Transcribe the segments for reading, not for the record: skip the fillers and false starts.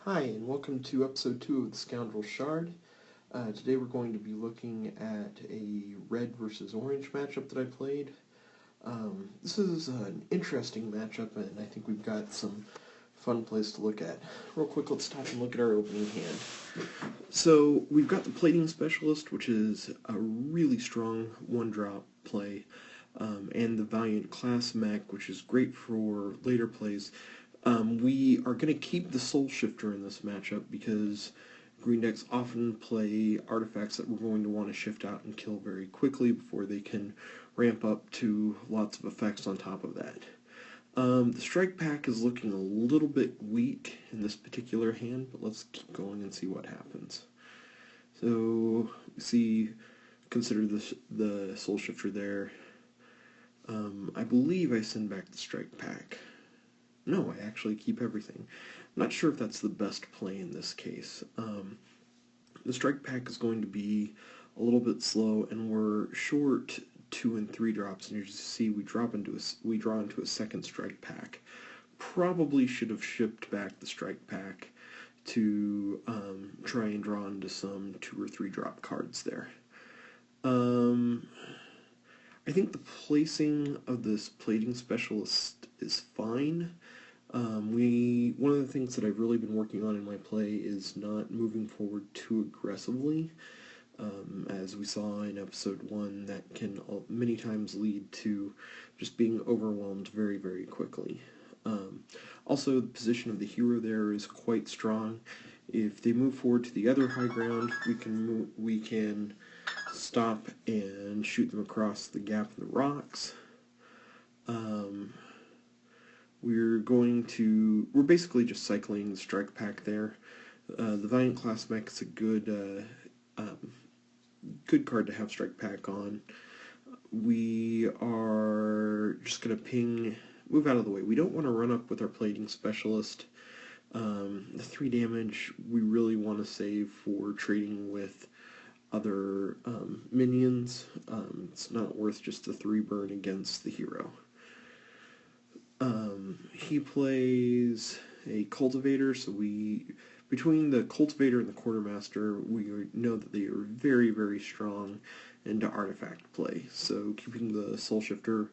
Hi, and welcome to episode 2 of the Scoundrel Shard. Today we're going to be looking at a red versus orange matchup that I played. This is an interesting matchup, and I think we've got some fun plays to look at. Real quick, let's stop and look at our opening hand. So we've got the Plating Specialist, which is a really strong one-drop play, and the Valiant Class Mech, which is great for later plays. We are going to keep the Soul Shifter in this matchup because green decks often play artifacts that we're going to want to shift out and kill very quickly before they can ramp up to lots of effects on top of that. The Strike Pack is looking a little bit weak in this particular hand, but let's keep going and see what happens. So, consider the Soul Shifter there. I believe I send back the Strike Pack. No, I actually keep everything. I'm not sure if that's the best play in this case. The Strike Pack is going to be a little bit slow, and we're short 2 and 3 drops, and you see we draw into a second Strike Pack. Probably should have shipped back the Strike Pack to try and draw into some 2 or 3 drop cards there. I think the placing of this Plating Specialist is fine. One of the things that I've really been working on in my play is not moving forward too aggressively. As we saw in episode 1, that can many times lead to just being overwhelmed very, very quickly. Also, the position of the hero there is quite strong. If they move forward to the other high ground, we can stop and shoot them across the gap in the rocks. We're basically just cycling the Strike Pack there. The Valiant Class Mech is a good card to have Strike Pack on. We are just going to move out of the way. We don't want to run up with our Plating Specialist. The 3 damage we really want to save for trading with other minions. It's not worth just the 3 burn against the hero. He plays a Cultivator, so between the Cultivator and the Quartermaster, we know that they are very, very strong into artifact play. So keeping the Soul Shifter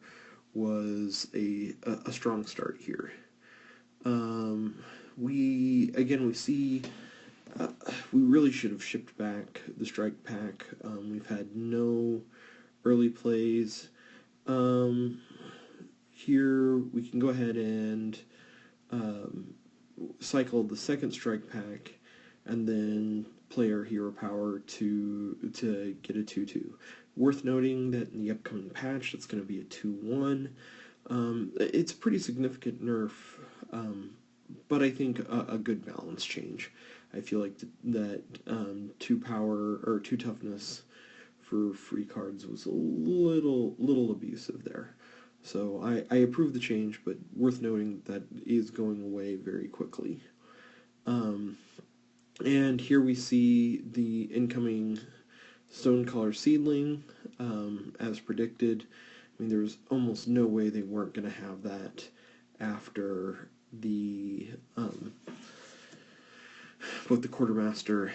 was a strong start here. We really should have shipped back the Strike Pack. We've had no early plays. Here we can go ahead and cycle the second Strike Pack and then play our hero power to get a 2/2. Worth noting that in the upcoming patch it's going to be a 2/1. It's a pretty significant nerf, but I think a good balance change. I feel like that 2 power or 2 toughness for free cards was a little abusive there. So I approve the change, but worth noting that is going away very quickly. And here we see the incoming Stonecaller Seedling, as predicted. I mean, there was almost no way they weren't going to have that after both the Quartermaster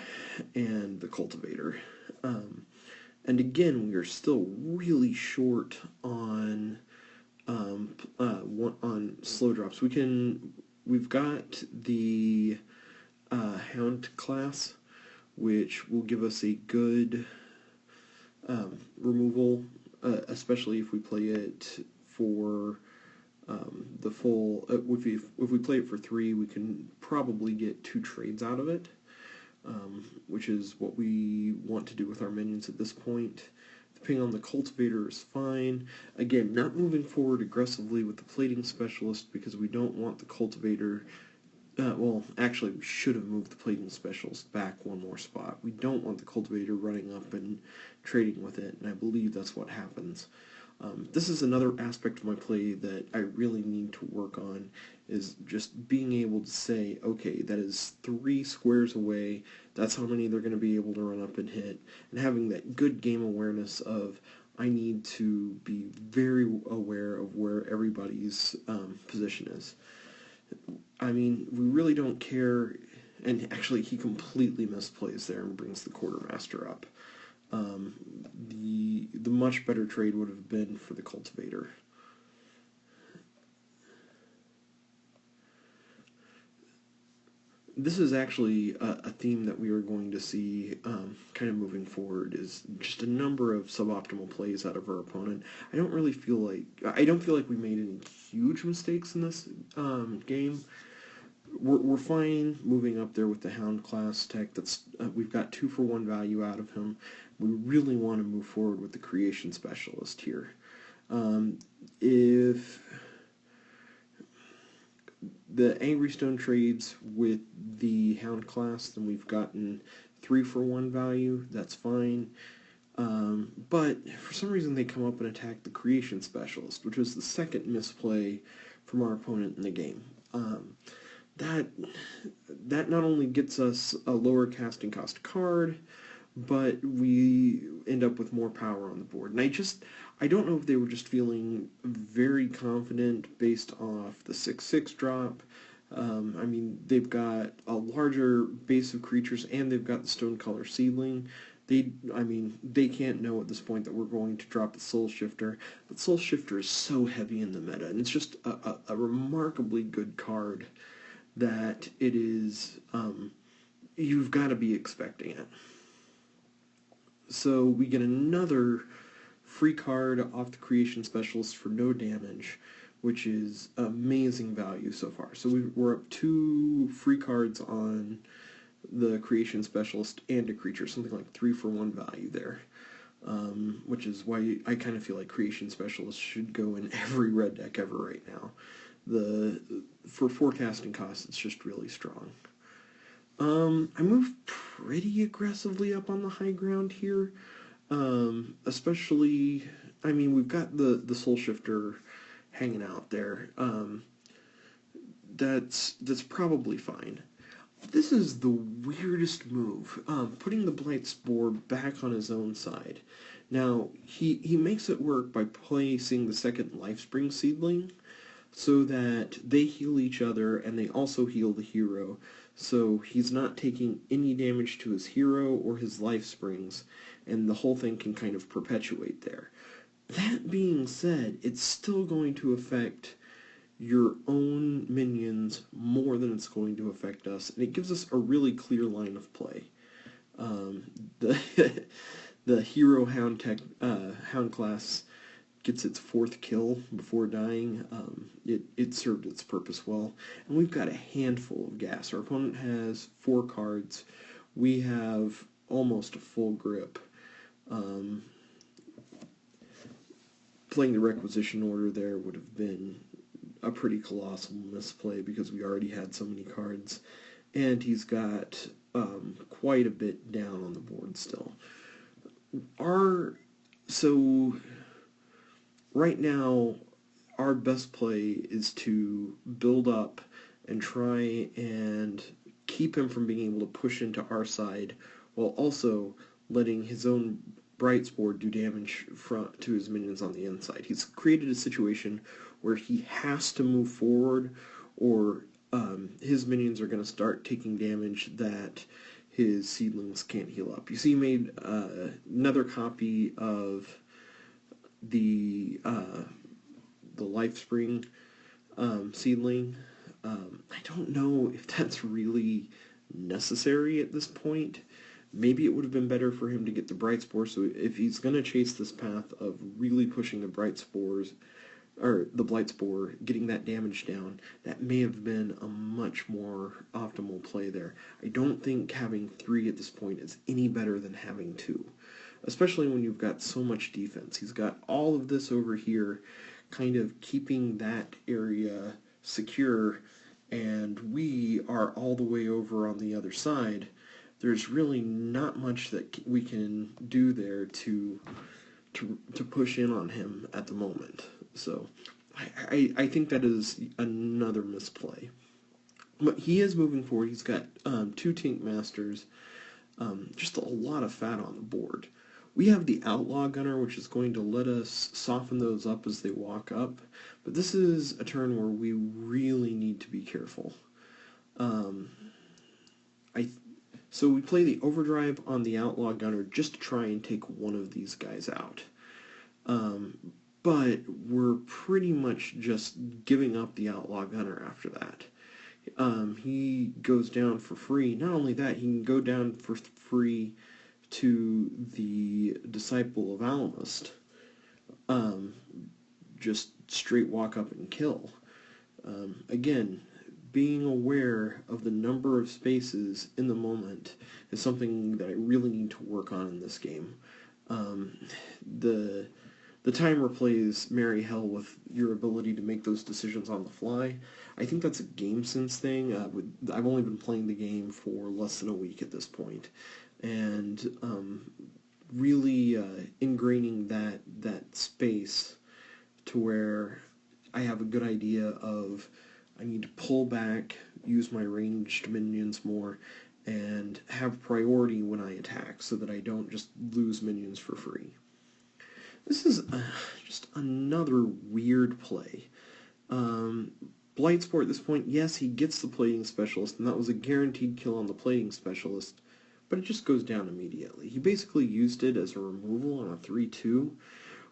and the Cultivator. And again, we are still really short on slow drops. We've got the Hound class, which will give us a good removal, especially if we play it for the full. If we play it for 3, we can probably get 2 trades out of it, which is what we want to do with our minions at this point. The ping on the Cultivator is fine. Again, not moving forward aggressively with the Plating Specialist because we don't want the Cultivator. Actually, we should have moved the Plating Specialist back 1 more spot. We don't want the Cultivator running up and trading with it, and I believe that's what happens. This is another aspect of my play that I really need to work on, is just being able to say, okay, that is 3 squares away, that's how many they're going to be able to run up and hit, and having that good game awareness of, I need to be very aware of where everybody's position is. I mean, we really don't care and actually he completely misplays there and brings the quartermaster up. The much better trade would have been for the cultivator. This is actually a theme that we are going to see kind of moving forward, is just a number of suboptimal plays out of our opponent. I don't feel like we made any huge mistakes in this game. We're fine moving up there with the Hound class tech. We've got 2-for-1 value out of him. We really want to move forward with the Creation Specialist here. If the Angry Stone trades with the Hound class, then we've gotten 3-for-1 value. That's fine. But for some reason they come up and attack the Creation Specialist, which was the second misplay from our opponent in the game. That not only gets us a lower casting cost card, but we end up with more power on the board. And I don't know if they were just feeling very confident based off the 6/6 drop. I mean, they've got a larger base of creatures, and they've got the Stone Color Seedling. They can't know at this point that we're going to drop the Soul Shifter. But Soul Shifter is so heavy in the meta, and it's just a remarkably good card that it is, you've got to be expecting it. So we get another free card off the Creation Specialist for no damage, which is amazing value so far. So we're up 2 free cards on the Creation Specialist and a creature, something like 3-for-1 value there. Which is why I kind of feel like Creation Specialist should go in every red deck ever right now. For forecasting costs, it's just really strong. I move pretty aggressively up on the high ground here. Especially, we've got the Soul Shifter hanging out there. That's probably fine. This is the weirdest move, putting the Blight Spore back on his own side. Now, he makes it work by placing the second Lifespring Seedling, so that they heal each other, and they also heal the hero, so he's not taking any damage to his hero or his life springs, and the whole thing can kind of perpetuate there. That being said, it's still going to affect your own minions more than it's going to affect us, and it gives us a really clear line of play. The hero Hound class gets its 4th kill before dying. It served its purpose well. And we've got a handful of gas. Our opponent has 4 cards. We have almost a full grip. Playing the Requisition Order there would have been a pretty colossal misplay because we already had so many cards. And he's got quite a bit down on the board still. Right now, our best play is to build up and try and keep him from being able to push into our side, while also letting his own Bright Spore do damage to his minions on the inside. He's created a situation where he has to move forward, or his minions are going to start taking damage that his seedlings can't heal up. You see, he made another copy of the Lifespring seedling. I don't know if that's really necessary at this point. Maybe it would have been better for him to get the Bright Spore, so if he's going to chase this path of really pushing the Bright Spores, or the Blight Spore, getting that damage down, that may have been a much more optimal play there. I don't think having 3 at this point is any better than having 2. Especially when you've got so much defense. He's got all of this over here, kind of keeping that area secure, and we are all the way over on the other side. There's really not much that we can do there to push in on him at the moment. So I think that is another misplay. But he is moving forward. He's got 2 Tink Masters, just a lot of fat on the board. We have the Outlaw Gunner, which is going to let us soften those up as they walk up. But this is a turn where we really need to be careful. So we play the Overdrive on the Outlaw Gunner just to try and take one of these guys out. But we're pretty much just giving up the Outlaw Gunner after that. He goes down for free. Not only that, he can go down for free to the Disciple of Alamist. Just straight walk up and kill. Again, being aware of the number of spaces in the moment is something that I really need to work on in this game. The timer plays merry hell with your ability to make those decisions on the fly. I think that's a game sense thing. I've only been playing the game for less than a week at this point, and really ingraining that space to where I have a good idea of I need to pull back, use my ranged minions more, and have priority when I attack so that I don't just lose minions for free. This is just another weird play. Blightspore at this point, yes, he gets the Plating Specialist, and that was a guaranteed kill on the Plating Specialist, but it just goes down immediately. He basically used it as a removal on a 3-2,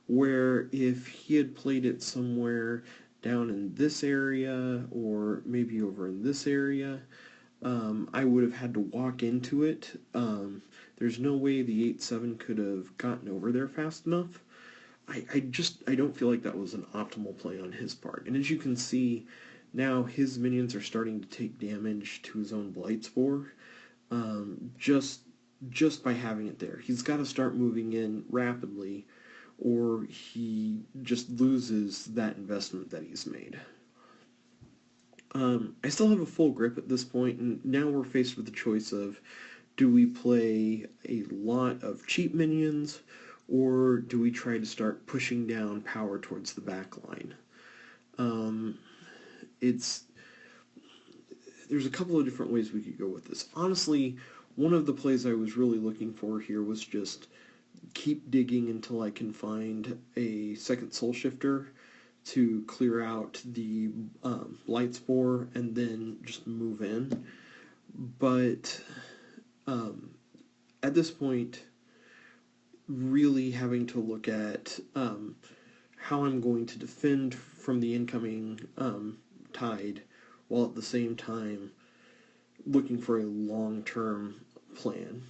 where if he had played it somewhere down in this area, or maybe over in this area, I would have had to walk into it. There's no way the 8-7 could have gotten over there fast enough. I don't feel like that was an optimal play on his part. And as you can see, now his minions are starting to take damage to his own Blightspore, just by having it there. He's got to start moving in rapidly, or he just loses that investment that he's made. I still have a full grip at this point, and now we're faced with the choice of, do we play a lot of cheap minions, or do we try to start pushing down power towards the back line? There's a couple of different ways we could go with this. Honestly, one of the plays I was really looking for here was just keep digging until I can find a second Soul Shifter to clear out the Blightspore and then just move in. But at this point, really having to look at how I'm going to defend from the incoming tide, while at the same time looking for a long-term plan.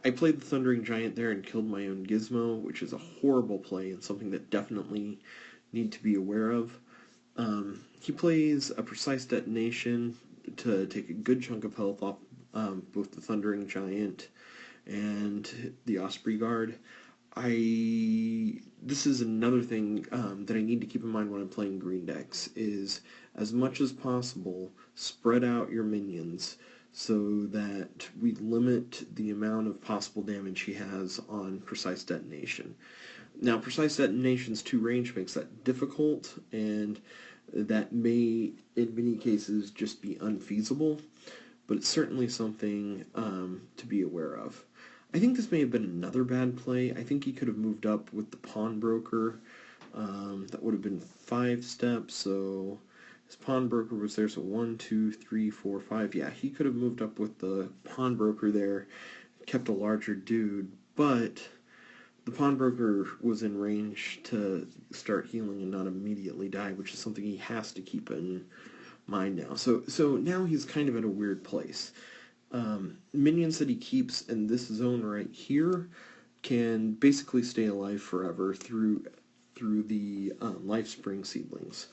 I played the Thundering Giant there and killed my own Gizmo, which is a horrible play and something that definitely need to be aware of. He plays a Precise Detonation to take a good chunk of health off both the Thundering Giant and the Osprey Guard. This is another thing that I need to keep in mind when I'm playing green decks, is as much as possible, spread out your minions so that we limit the amount of possible damage he has on Precise Detonation. Now, Precise Detonation's 2 range makes that difficult, and that may, in many cases, just be unfeasible, but it's certainly something to be aware of. I think this may have been another bad play. I think he could have moved up with the Pawnbroker. That would have been 5 steps, so his Pawnbroker was there, so 1, 2, 3, 4, 5. Yeah, he could have moved up with the Pawnbroker there, kept a larger dude, but the Pawnbroker was in range to start healing and not immediately die, which is something he has to keep in mind now. So now he's kind of at a weird place. Minions that he keeps in this zone right here can basically stay alive forever through the Life Spring Seedlings.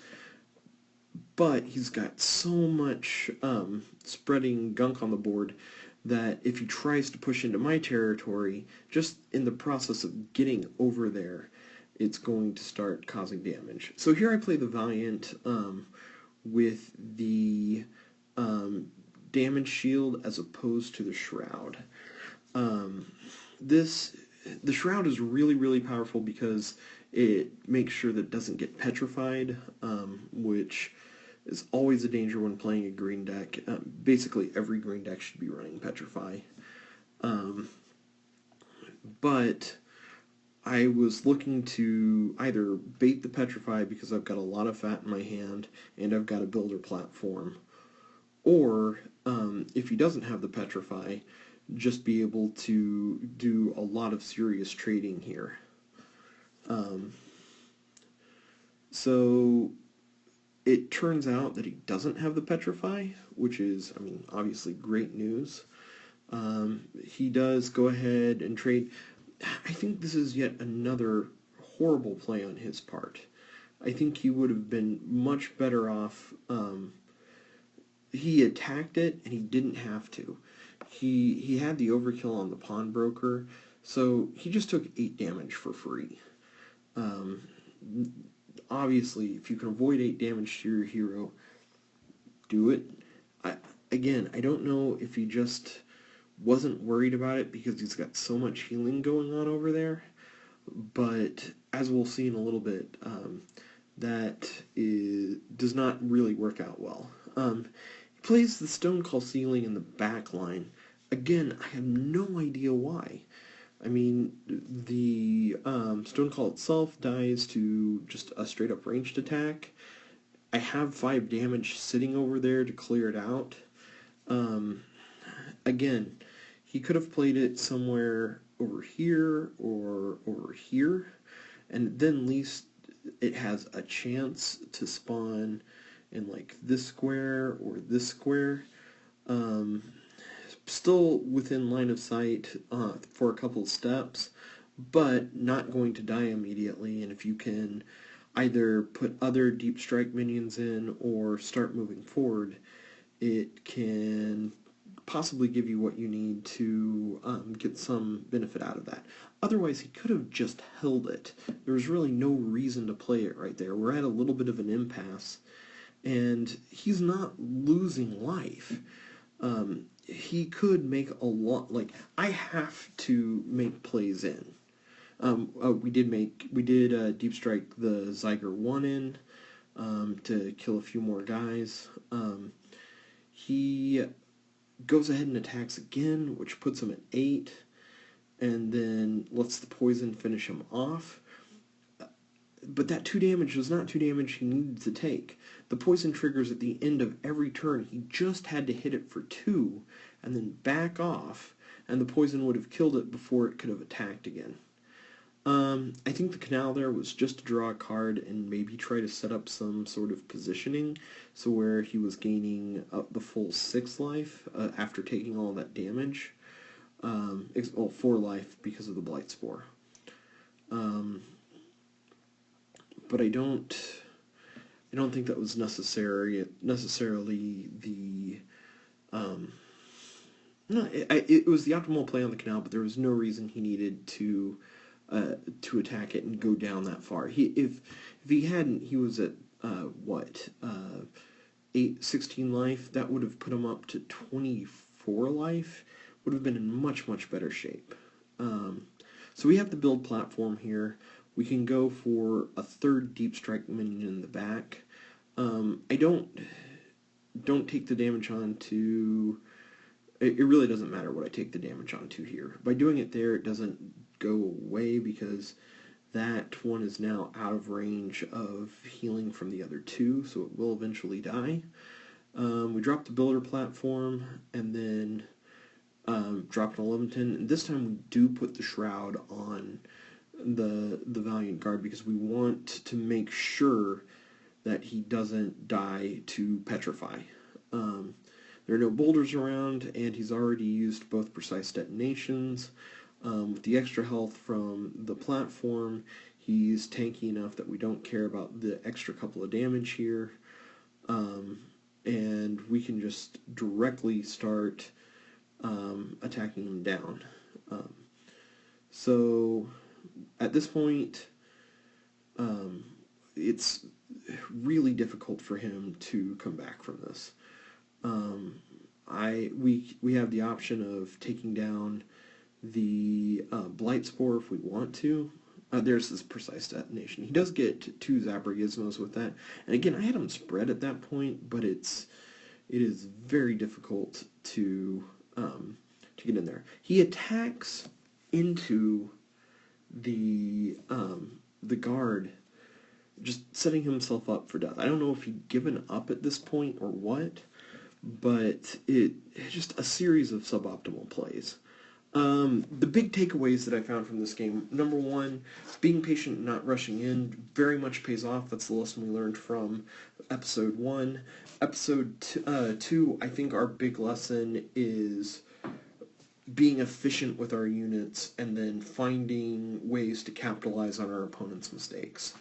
But he's got so much spreading gunk on the board that if he tries to push into my territory, just in the process of getting over there, it's going to start causing damage. So here I play the Valiant with the damage shield as opposed to the Shroud. The Shroud is really, really powerful because it makes sure that it doesn't get petrified, which is always a danger when playing a green deck. Basically, every green deck should be running Petrify. But I was looking to either bait the Petrify because I've got a lot of fat in my hand and I've got a builder platform, or if he doesn't have the Petrify, just be able to do a lot of serious trading here. So it turns out that he doesn't have the Petrify, which is, I mean, obviously great news. He does go ahead and trade. I think this is yet another horrible play on his part. I think he would have been much better off. He attacked it, and he didn't have to. He had the overkill on the pawnbroker, so he just took 8 damage for free. Obviously, if you can avoid 8 damage to your hero, do it. Again, I don't know if he just wasn't worried about it because he's got so much healing going on over there, but as we'll see in a little bit, does not really work out well. He plays the Stone Call Ceiling in the back line. Again, I have no idea why. I mean, the Stone Call itself dies to just a straight-up ranged attack. I have 5 damage sitting over there to clear it out. Again, he could have played it somewhere over here or over here, and then at least it has a chance to spawn in like this square or this square. Still within line of sight for a couple of steps, but not going to die immediately. And if you can either put other deep strike minions in or start moving forward, it can possibly give you what you need to get some benefit out of that. Otherwise, he could have just held it. There was really no reason to play it right there. We're at a little bit of an impasse, and he's not losing life. He could make a lot, like, I have to make plays in. We did Deep Strike the Zyger 1 in to kill a few more guys. He goes ahead and attacks again, which puts him at 8, and then lets the poison finish him off. But that 2 damage was not 2 damage he needed to take. The poison triggers at the end of every turn. He just had to hit it for 2, and then back off, and the poison would have killed it before it could have attacked again. I think the canal there was just to draw a card and maybe try to set up some sort of positioning, so where he was gaining the full 6 life after taking all that damage. 4 life because of the Blight Spore. But I don't think that was necessarily the it was the optimal play on the canal, but there was no reason he needed to attack it and go down that far. If he hadn't, he was at 16 life. That would have put him up to 24 life. Would have been in much better shape. So we have the build platform here. We can go for a 3rd Deep Strike minion in the back. I don't take the damage on to... It really doesn't matter what I take the damage onto here. By doing it there, it doesn't go away because that one is now out of range of healing from the other 2, so it will eventually die. We drop the builder platform, and then drop an 11-10, and this time we do put the Shroud on the Valiant Guard because we want to make sure that he doesn't die to Petrify. There are no boulders around, and he's already used both precise detonations. With the extra health from the platform, he's tanky enough that we don't care about the extra couple of damage here. And we can just directly start attacking him down. So at this point, it's really difficult for him to come back from this. We have the option of taking down the Blight Spore if we want to. There's this precise detonation. He does get 2 Zapper Gizmos with that. And again, I had him spread at that point, but it is very difficult to get in there. He attacks into the guard, just setting himself up for death. I don't know if he'd given up at this point or what, but it's just a series of suboptimal plays. The big takeaways that I found from this game, number one, being patient and not rushing in very much pays off. That's the lesson we learned from episode 1. Episode 2, I think our big lesson is being efficient with our units and then finding ways to capitalize on our opponent's mistakes.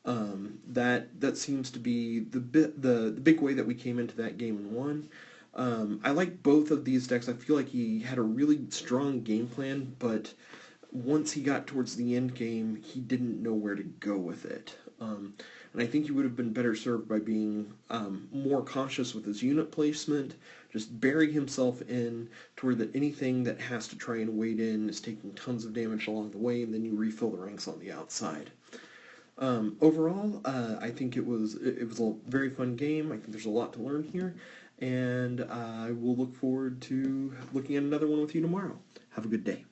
That seems to be the big way that we came into that game and won. I like both of these decks. I feel like he had a really strong game plan, but once he got towards the end game, he didn't know where to go with it. And I think he would have been better served by being more cautious with his unit placement, just bury himself in to where that anything that has to try and wade in is taking tons of damage along the way, and then you refill the ranks on the outside. Overall, I think it was a very fun game. I think there's a lot to learn here, and I will look forward to looking at another one with you tomorrow. Have a good day.